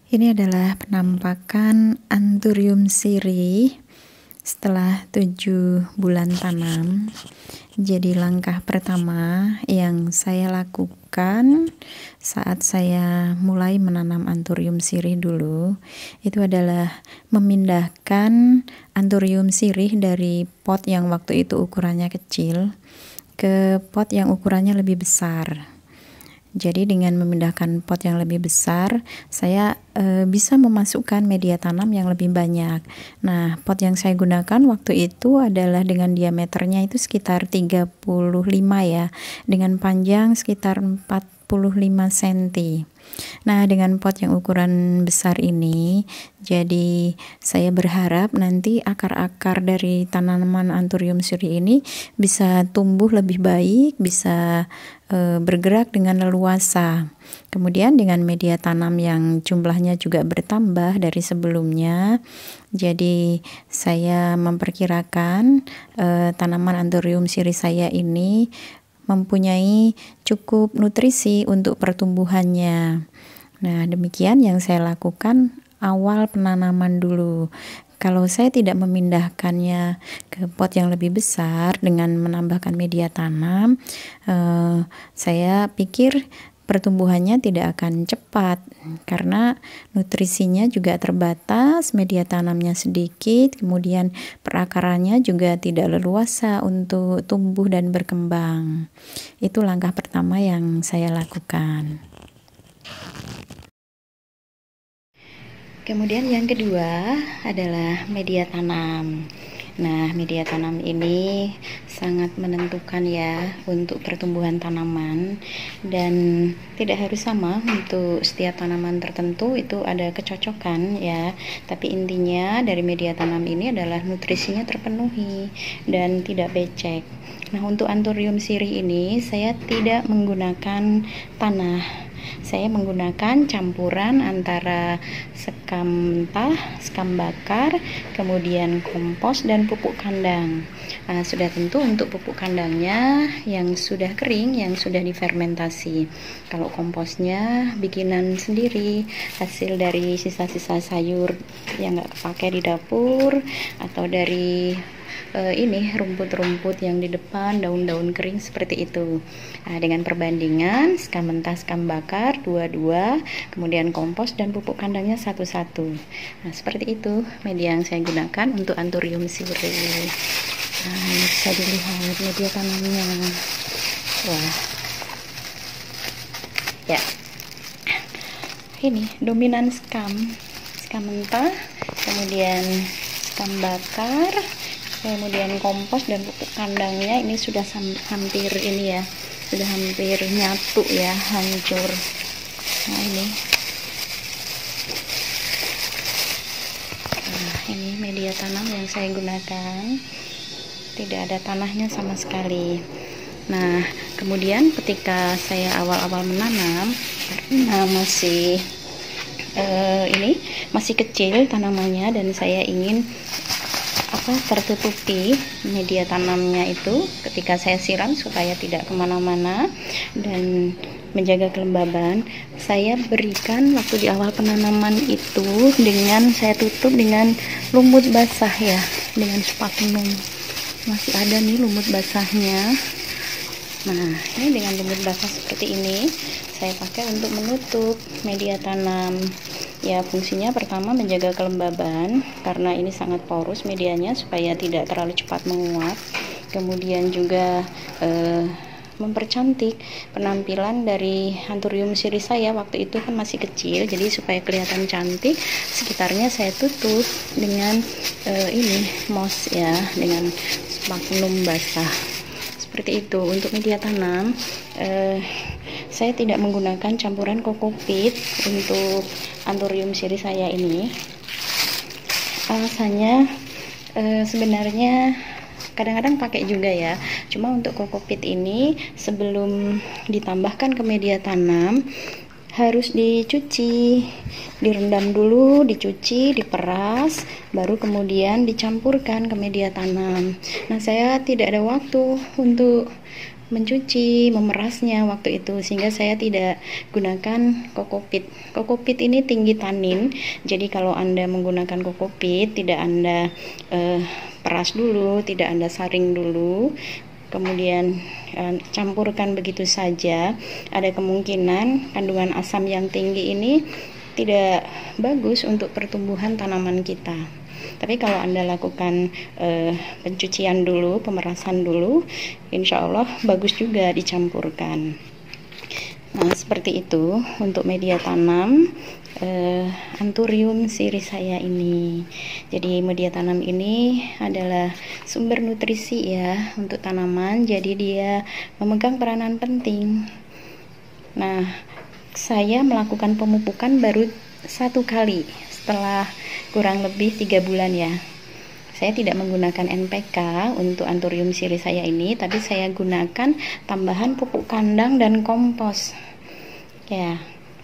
Ini adalah penampakan Anthurium siri setelah 7 bulan tanam. Jadi langkah pertama yang saya lakukan saat saya mulai menanam Anthurium sirih dulu, itu adalah memindahkan Anthurium sirih dari pot yang waktu itu ukurannya kecil ke pot yang ukurannya lebih besar. Jadi dengan memindahkan pot yang lebih besar, saya bisa memasukkan media tanam yang lebih banyak. Nah, pot yang saya gunakan waktu itu adalah dengan diameternya itu sekitar 35 ya, dengan panjang sekitar 45 cm. Nah, dengan pot yang ukuran besar ini, jadi saya berharap nanti akar-akar dari tanaman Anthurium sirih ini bisa tumbuh lebih baik, bisa bergerak dengan leluasa. Kemudian dengan media tanam yang jumlahnya juga bertambah dari sebelumnya, jadi saya memperkirakan tanaman Anthurium sirih saya ini mempunyai cukup nutrisi untuk pertumbuhannya. Nah, demikian yang saya lakukan awal penanaman dulu. Kalau saya tidak memindahkannya ke pot yang lebih besar dengan menambahkan media tanam, saya pikir pertumbuhannya tidak akan cepat karena nutrisinya juga terbatas, media tanamnya sedikit, kemudian perakarannya juga tidak leluasa untuk tumbuh dan berkembang. Itu langkah pertama yang saya lakukan. Kemudian yang kedua adalah media tanam. Nah, media tanam ini sangat menentukan ya untuk pertumbuhan tanaman, dan tidak harus sama untuk setiap tanaman tertentu, itu ada kecocokan ya. Tapi intinya dari media tanam ini adalah nutrisinya terpenuhi dan tidak becek. Nah, untuk Anthurium sirih ini saya tidak menggunakan tanah. Saya menggunakan campuran antara sekam mentah, sekam bakar, kemudian kompos dan pupuk kandang. Sudah tentu untuk pupuk kandangnya yang sudah kering, yang sudah difermentasi. Kalau komposnya bikinan sendiri, hasil dari sisa-sisa sayur yang nggak kepake di dapur, atau dari ini rumput-rumput yang di depan, daun-daun kering seperti itu. Dengan perbandingan sekam mentah, sekam bakar 2-2, kemudian kompos dan pupuk kandangnya 1-1. Nah, seperti itu media yang saya gunakan untuk Anthurium sirih. Ini bisa dilihat media tanamnya. Wah, ya, ini dominan sekam mentah, kemudian sekam bakar, kemudian kompos dan pupuk kandangnya ini sudah hampir ini ya, sudah hampir nyatu ya, hancur. Nah ini media tanam yang saya gunakan, tidak ada tanahnya sama sekali. Nah kemudian ketika saya awal-awal menanam, karena masih kecil tanamannya, dan saya ingin tertutupi media tanamnya itu ketika saya siram supaya tidak kemana-mana dan menjaga kelembaban, saya berikan waktu di awal penanaman itu dengan saya tutup dengan lumut basah ya, dengan sphagnum. Masih ada nih lumut basahnya. Nah ini dengan lumut basah seperti ini saya pakai untuk menutup media tanam. Ya, fungsinya pertama menjaga kelembaban karena ini sangat porus medianya supaya tidak terlalu cepat menguap. Kemudian juga mempercantik penampilan dari Anthurium siri saya. Waktu itu kan masih kecil, jadi supaya kelihatan cantik sekitarnya saya tutup dengan moss ya, dengan sphagnum basah. Seperti itu. Untuk media tanam saya tidak menggunakan campuran kokopit untuk Anthurium siri saya ini. Alasannya sebenarnya kadang-kadang pakai juga ya, cuma untuk kokopit ini sebelum ditambahkan ke media tanam harus dicuci, direndam dulu, dicuci, diperas, baru kemudian dicampurkan ke media tanam. Nah saya tidak ada waktu untuk mencuci, memerasnya waktu itu, sehingga saya tidak gunakan kokopit. Kokopit ini tinggi tanin, jadi kalau Anda menggunakan kokopit tidak Anda peras dulu, tidak Anda saring dulu, kemudian campurkan begitu saja, ada kemungkinan kandungan asam yang tinggi ini tidak bagus untuk pertumbuhan tanaman kita. Tapi kalau Anda lakukan pencucian dulu, pemerasan dulu, insya Allah bagus juga dicampurkan. Nah seperti itu untuk media tanam Anthurium siri saya ini. Jadi media tanam ini adalah sumber nutrisi ya untuk tanaman, jadi dia memegang peranan penting. Nah saya melakukan pemupukan baru 1 kali setelah kurang lebih 3 bulan ya. Saya tidak menggunakan NPK untuk Anthurium siri saya ini, tapi saya gunakan tambahan pupuk kandang dan kompos ya.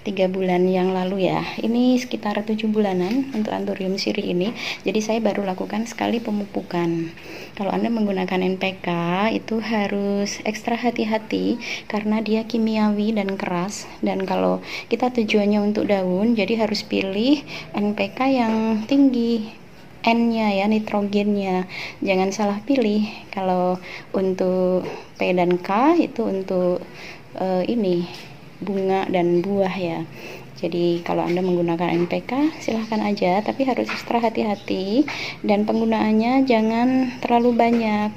3 bulan yang lalu ya, ini sekitar 7 bulanan untuk Anthurium siri ini. Jadi saya baru lakukan sekali pemupukan. Kalau Anda menggunakan NPK itu harus ekstra hati-hati karena dia kimiawi dan keras, dan kalau kita tujuannya untuk daun, jadi harus pilih NPK yang tinggi N-nya ya, nitrogennya. Jangan salah pilih. Kalau untuk P dan K itu untuk bunga dan buah ya. Jadi kalau Anda menggunakan NPK silahkan aja, tapi harus ekstra hati-hati dan penggunaannya jangan terlalu banyak,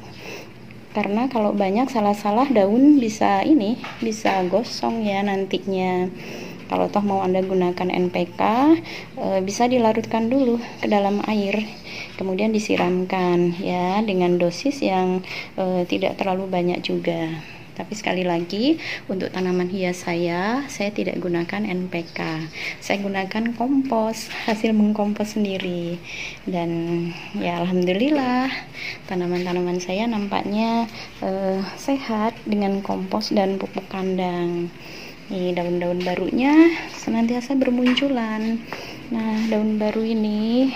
karena kalau banyak salah-salah daun bisa gosong ya nantinya. Kalau toh mau Anda gunakan NPK bisa dilarutkan dulu ke dalam air, kemudian disiramkan ya dengan dosis yang tidak terlalu banyak juga. Tapi sekali lagi untuk tanaman hias saya tidak gunakan NPK, saya gunakan kompos, hasil mengkompos sendiri. Dan ya alhamdulillah tanaman-tanaman saya nampaknya sehat dengan kompos dan pupuk kandang. Nih daun-daun barunya senantiasa bermunculan. Nah daun baru ini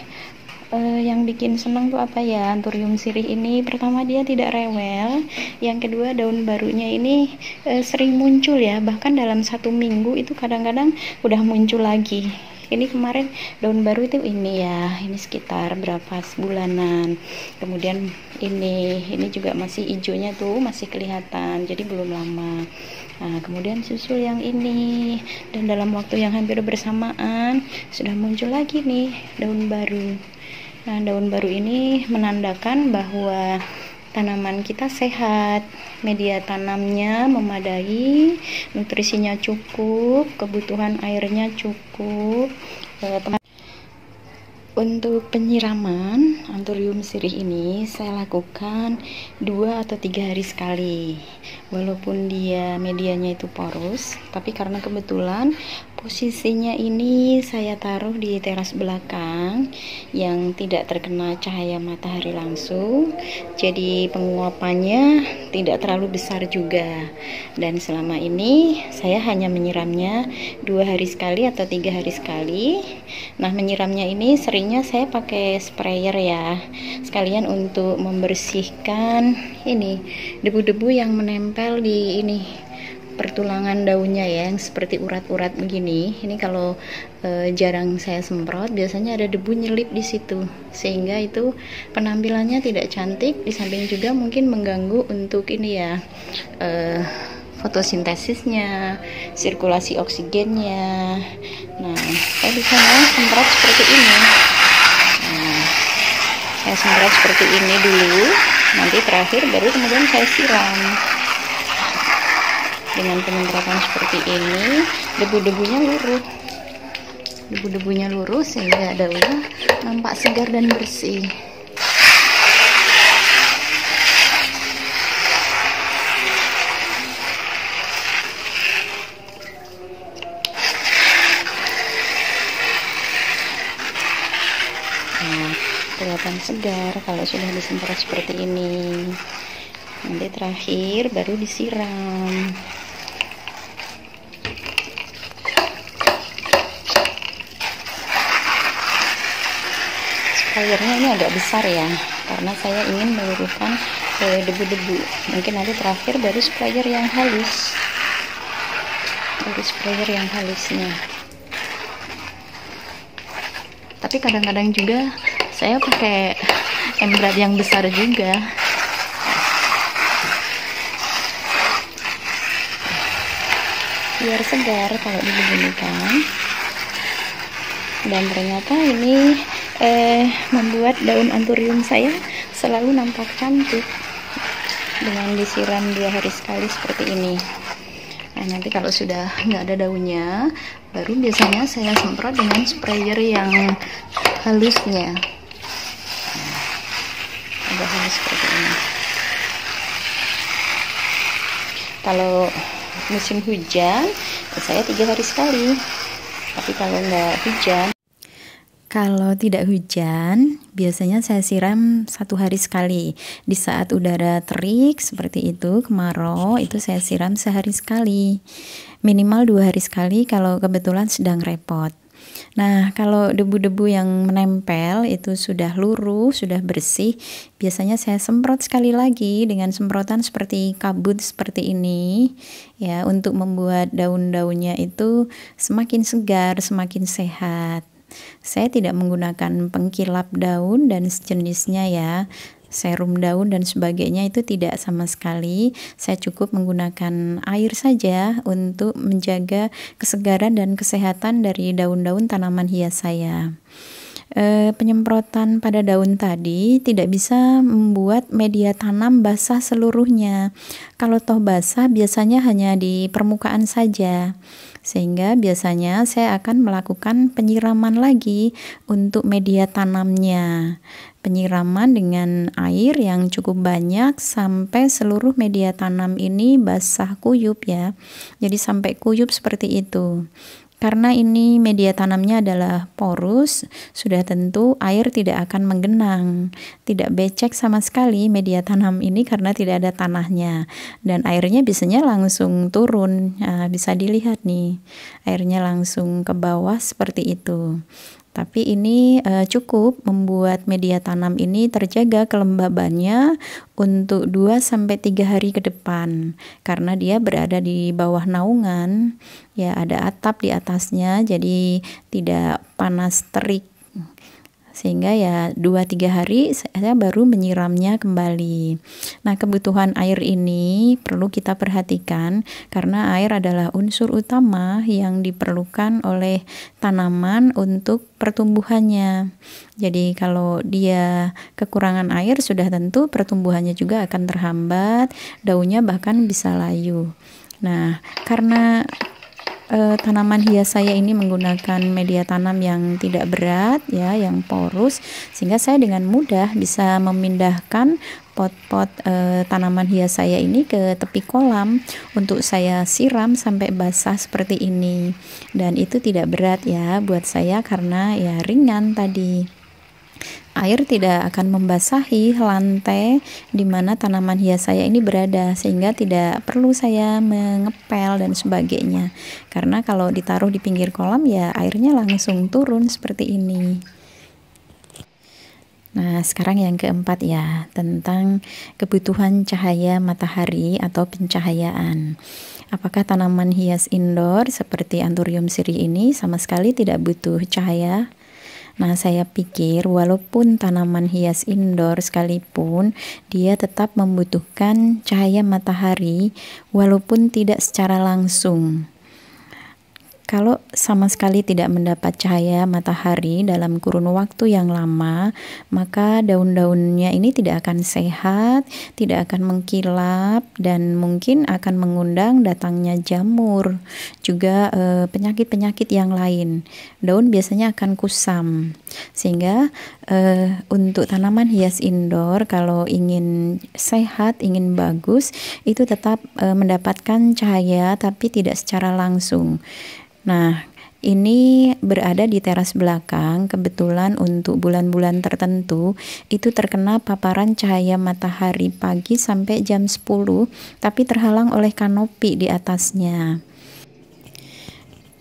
yang bikin senang tuh apa ya, Anthurium siri ini pertama dia tidak rewel, yang kedua daun barunya ini sering muncul ya, bahkan dalam 1 minggu itu kadang-kadang udah muncul lagi. Ini kemarin daun baru itu ini ya, ini sekitar berapa bulanan. Kemudian ini juga masih hijaunya tuh masih kelihatan, jadi belum lama. Nah kemudian susul yang ini, dan dalam waktu yang hampir bersamaan sudah muncul lagi nih daun baru. Nah daun baru ini menandakan bahwa tanaman kita sehat, media tanamnya memadai, nutrisinya cukup, kebutuhan airnya cukup. Untuk penyiraman Anthurium siri ini saya lakukan 2 atau 3 hari sekali. Walaupun dia medianya itu porus, tapi karena kebetulan Posisinya ini saya taruh di teras belakang yang tidak terkena cahaya matahari langsung, jadi penguapannya tidak terlalu besar juga. Dan selama ini saya hanya menyiramnya 2 hari sekali atau 3 hari sekali. Nah, menyiramnya ini seringnya saya pakai sprayer ya, sekalian untuk membersihkan ini debu-debu yang menempel di ini pertulangan daunnya ya, yang seperti urat-urat begini. Ini kalau jarang saya semprot, biasanya ada debu nyelip di situ, sehingga itu penampilannya tidak cantik. Di samping juga mungkin mengganggu untuk ini ya, fotosintesisnya, sirkulasi oksigennya. Nah, saya bisa semprot seperti ini. Nah, saya semprot seperti ini dulu, nanti terakhir baru kemudian saya siram. Dengan penyemprotan seperti ini, debu-debunya luruh sehingga daunnya nampak segar dan bersih. Nah, kelihatan segar kalau sudah disemprot seperti ini. Nanti terakhir baru disiram. Sprayernya ini agak besar ya, karena saya ingin meluruhkan debu-debu. Mungkin nanti terakhir baru sprayer yang halus, tapi kadang-kadang juga saya pakai embrat yang besar juga. Biar segar kalau dibeginikan. Dan ternyata ini membuat daun anthurium saya selalu nampak cantik dengan disiram 2 hari sekali seperti ini. Nah, nanti kalau sudah nggak ada daunnya, baru biasanya saya semprot dengan sprayer yang halusnya. Agak halus seperti ini. Kalau musim hujan, saya 3 hari sekali. Tapi kalau nggak hujan, kalau tidak hujan, biasanya saya siram 1 hari sekali. Di saat udara terik seperti itu, kemarau, itu saya siram sehari sekali. Minimal 2 hari sekali kalau kebetulan sedang repot. Nah, kalau debu-debu yang menempel itu sudah luruh, sudah bersih, biasanya saya semprot sekali lagi dengan semprotan seperti kabut seperti ini, ya, untuk membuat daun-daunnya itu semakin segar, semakin sehat. Saya tidak menggunakan pengkilap daun dan sejenisnya ya, serum daun dan sebagainya itu tidak sama sekali. Saya cukup menggunakan air saja untuk menjaga kesegaran dan kesehatan dari daun-daun tanaman hias saya. Penyemprotan pada daun tadi tidak bisa membuat media tanam basah seluruhnya. Kalau toh basah biasanya hanya di permukaan saja, sehingga biasanya saya akan melakukan penyiraman lagi untuk media tanamnya. Penyiraman dengan air yang cukup banyak sampai seluruh media tanam ini basah kuyup ya. Jadi sampai kuyup seperti itu. Karena ini media tanamnya adalah porus, sudah tentu air tidak akan menggenang, tidak becek sama sekali media tanam ini karena tidak ada tanahnya. Dan airnya biasanya langsung turun, nah, bisa dilihat nih, airnya langsung ke bawah seperti itu. Tapi ini cukup membuat media tanam ini terjaga kelembabannya untuk 2-3 hari ke depan. Karena dia berada di bawah naungan, ya ada atap di atasnya, jadi tidak panas terik. Sehingga ya 2-3 hari saya baru menyiramnya kembali. Nah, kebutuhan air ini perlu kita perhatikan karena air adalah unsur utama yang diperlukan oleh tanaman untuk pertumbuhannya. Jadi kalau dia kekurangan air, sudah tentu pertumbuhannya juga akan terhambat, daunnya bahkan bisa layu. Nah, karena tanaman hias saya ini menggunakan media tanam yang tidak berat ya, yang porus, sehingga saya dengan mudah bisa memindahkan pot-pot tanaman hias saya ini ke tepi kolam untuk saya siram sampai basah seperti ini. Dan itu tidak berat ya buat saya karena ya ringan tadi. Air tidak akan membasahi lantai di mana tanaman hias saya ini berada, sehingga tidak perlu saya mengepel dan sebagainya. Karena kalau ditaruh di pinggir kolam ya airnya langsung turun seperti ini. Nah, sekarang yang keempat ya, tentang kebutuhan cahaya matahari atau pencahayaan. Apakah tanaman hias indoor seperti Anthurium siri ini sama sekali tidak butuh cahaya? Nah, saya pikir walaupun tanaman hias indoor sekalipun, dia tetap membutuhkan cahaya matahari walaupun tidak secara langsung. Kalau sama sekali tidak mendapat cahaya matahari dalam kurun waktu yang lama, maka daun-daunnya ini tidak akan sehat, tidak akan mengkilap, dan mungkin akan mengundang datangnya jamur, juga penyakit-penyakit yang lain. Daun biasanya akan kusam, sehingga untuk tanaman hias indoor kalau ingin sehat, ingin bagus, itu tetap mendapatkan cahaya tapi tidak secara langsung. Nah, ini berada di teras belakang. Kebetulan untuk bulan-bulan tertentu itu terkena paparan cahaya matahari pagi sampai jam 10, tapi terhalang oleh kanopi di atasnya.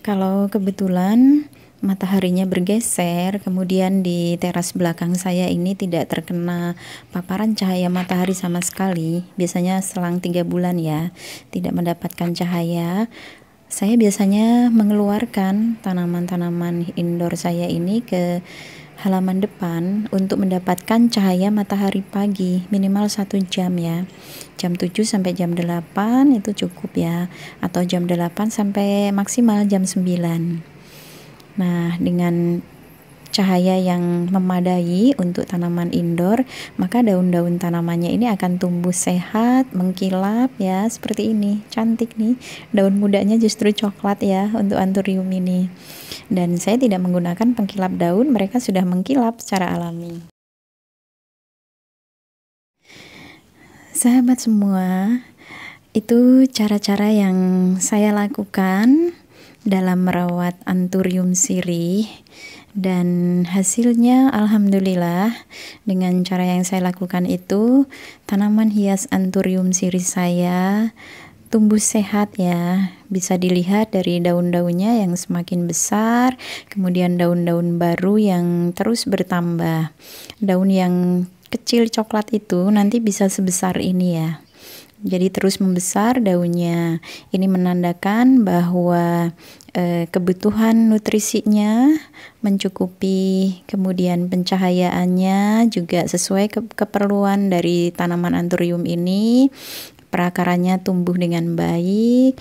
Kalau kebetulan mataharinya bergeser, kemudian di teras belakang saya ini tidak terkena paparan cahaya matahari sama sekali, biasanya selang 3 bulan ya, tidak mendapatkan cahaya. Saya biasanya mengeluarkan tanaman-tanaman indoor saya ini ke halaman depan untuk mendapatkan cahaya matahari pagi minimal 1 jam ya. Jam 7 sampai jam 8 itu cukup ya, atau jam 8 sampai maksimal jam 9. Nah, dengan cahaya yang memadai untuk tanaman indoor, maka daun-daun tanamannya ini akan tumbuh sehat, mengkilap ya, seperti ini. Cantik nih. Daun mudanya justru coklat ya untuk Anthurium ini. Dan saya tidak menggunakan pengkilap daun, mereka sudah mengkilap secara alami. Sahabat semua, itu cara-cara yang saya lakukan dalam merawat Anthurium siri. Dan hasilnya alhamdulillah, dengan cara yang saya lakukan itu tanaman hias Anthurium siri saya tumbuh sehat ya. Bisa dilihat dari daun-daunnya yang semakin besar, kemudian daun-daun baru yang terus bertambah. Daun yang kecil coklat itu nanti bisa sebesar ini ya. Jadi terus membesar daunnya. Ini menandakan bahwa kebutuhan nutrisinya mencukupi, kemudian pencahayaannya juga sesuai keperluan dari tanaman Anthurium ini. Perakarannya tumbuh dengan baik,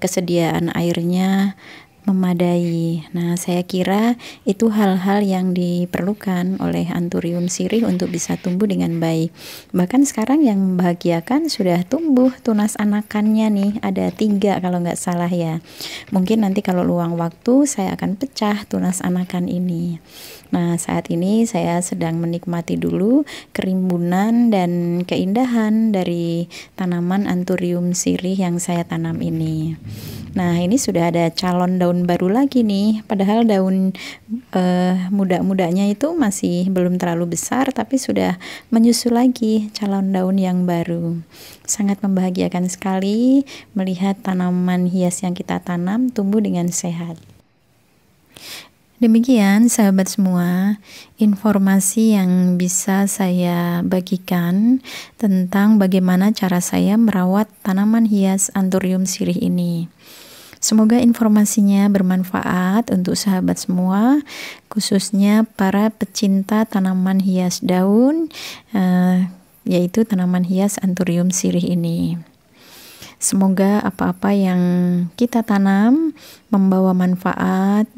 kesediaan airnya memadai. Nah, saya kira itu hal-hal yang diperlukan oleh Anthurium siri untuk bisa tumbuh dengan baik. Bahkan sekarang yang membahagiakan sudah tumbuh tunas anakannya nih, ada 3 kalau nggak salah ya. Mungkin nanti kalau luang waktu saya akan pecah tunas anakan ini. Nah, saat ini saya sedang menikmati dulu kerimbunan dan keindahan dari tanaman Anthurium siri yang saya tanam ini. Nah, ini sudah ada calon daun baru lagi nih, padahal daun muda-mudanya itu masih belum terlalu besar, tapi sudah menyusul lagi calon daun yang baru. Sangat membahagiakan sekali melihat tanaman hias yang kita tanam tumbuh dengan sehat. Demikian sahabat semua, informasi yang bisa saya bagikan tentang bagaimana cara saya merawat tanaman hias Anthurium siri ini. Semoga informasinya bermanfaat untuk sahabat semua, khususnya para pecinta tanaman hias daun, yaitu tanaman hias Anthurium siri ini. Semoga apa-apa yang kita tanam membawa manfaat,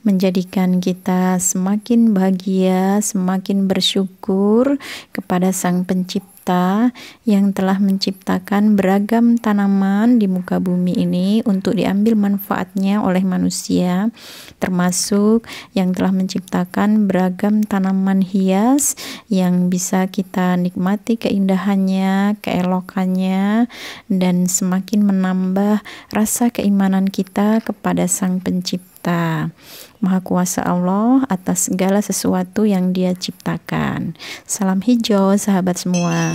menjadikan kita semakin bahagia, semakin bersyukur kepada Sang Pencipta Pencipta yang telah menciptakan beragam tanaman di muka bumi ini untuk diambil manfaatnya oleh manusia, termasuk yang telah menciptakan beragam tanaman hias yang bisa kita nikmati keindahannya, keelokannya, dan semakin menambah rasa keimanan kita kepada Sang Pencipta. Maha Kuasa Allah atas segala sesuatu yang Dia ciptakan. Salam hijau sahabat semua.